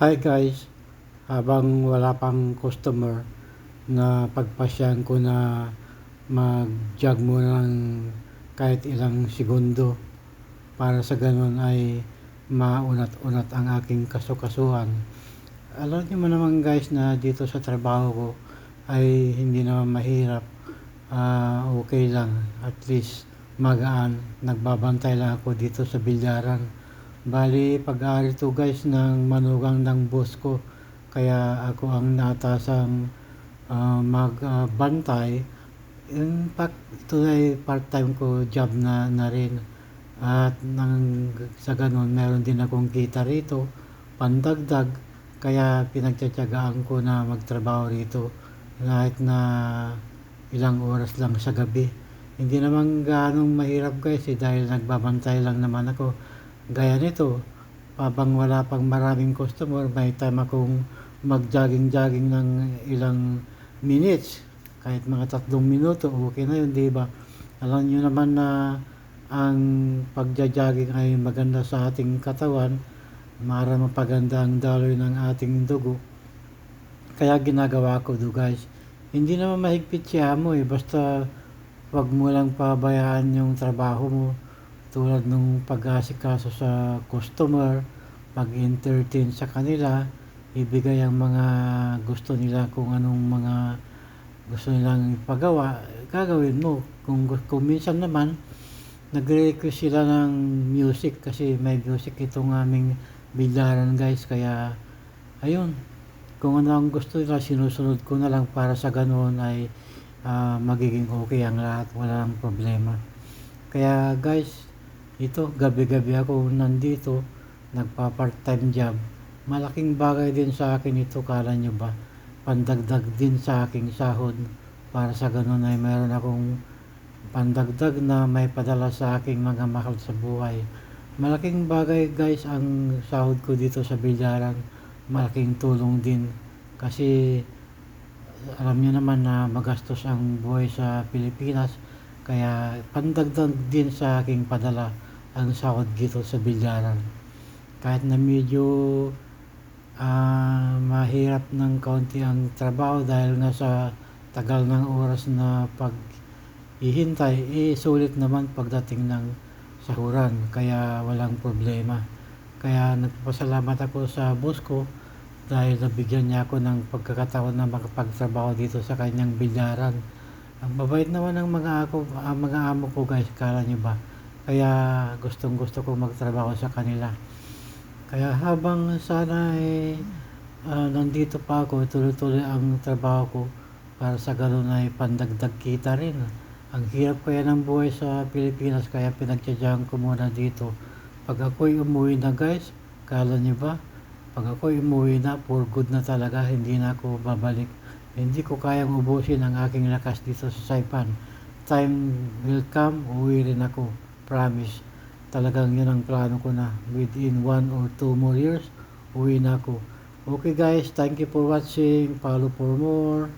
Hi guys, habang wala pang customer na pagpasyan ko na mag-jog muna ng kahit ilang segundo para sa ganun ay maunat-unat ang aking kasukasuhan. Alam niyo mo naman guys na dito sa trabaho ko ay hindi naman mahirap, okay lang, at least magaan. Nagbabantay lang ako dito sa bilyaran. Bali, pag-aari to guys ng manugang ng boss ko. Kaya ako ang natasang magbantay. In fact, ito ay part-time ko job na rin. At sa ganun, meron din akong kita rito, pandagdag. Kaya pinagtsatsagaan ko na magtrabaho rito kahit na ilang oras lang sa gabi. Hindi naman ganong mahirap guys dahil nagbabantay lang naman ako. Gaya nito, habang wala pang maraming customer, may time akong mag-jogging-jogging ng ilang minutes. Kahit mga 3 minuto, okay na yun, di ba? Alam nyo naman na ang pagja-jogging ay maganda sa ating katawan para mapaganda ang daloy ng ating dugo. Kaya ginagawa ko do guys. Hindi naman mahigpit si amo basta wag mo lang pabayaan yung trabaho mo tulad nung pag-asikaso sa customer, pag-entertain sa kanila, ibigay ang mga gusto nila, kung anong mga gusto nilang ipagawa, gagawin mo. Kung minsan naman, nagre-request sila ng music kasi may music itong aming bilyaran guys, kaya ayun, kung ano ang gusto nila, sinusunod ko na lang para sa ganoon ay magiging okay ang lahat, walang problema. Kaya guys, ito, gabi-gabi ako nandito, nagpa-part-time job. Malaking bagay din sa akin ito, kala nyo ba? Pandagdag din sa aking sahod para sa ganun ay meron akong pandagdag na may padala sa aking mga mahal sa buhay. Malaking bagay guys ang sahod ko dito sa bilyaran. Malaking tulong din kasi alam niyo naman na magastos ang buhay sa Pilipinas. Kaya pandagdag din sa aking padala ang sahod dito sa bilyaran. Kahit na medyo mahirap ng kaunti ang trabaho dahil nga sa tagal ng oras na pag-ihintay, sulit naman pagdating ng sahuran. Kaya walang problema. Kaya nagpapasalamat ako sa boss ko dahil nabigyan niya ako ng pagkakataon na makapagtrabaho dito sa kanyang bilyaran. Ang mabait naman ng mga amo ko guys, kala nyo ba? Kaya gustong gusto ko magtrabaho sa kanila. Kaya habang sana nandito pa ako, tuloy-tuloy ang trabaho ko para sa ganun ay pandagdag kita rin. Ang hirap kaya ng buhay sa Pilipinas kaya pinagtsadyaan ko muna dito. Pag ako'y umuwi na guys, kala nyo ba? Pag ako'y umuwi na, for good na talaga, hindi na ako babalik. Hindi ko kayang ubusin ang aking lakas dito sa Saipan. Time will come, uwi rin ako. Promise. Talagang yun ang plano ko na. Within 1 or 2 more years, uwi na ako. Okay guys, thank you for watching. Follow for more.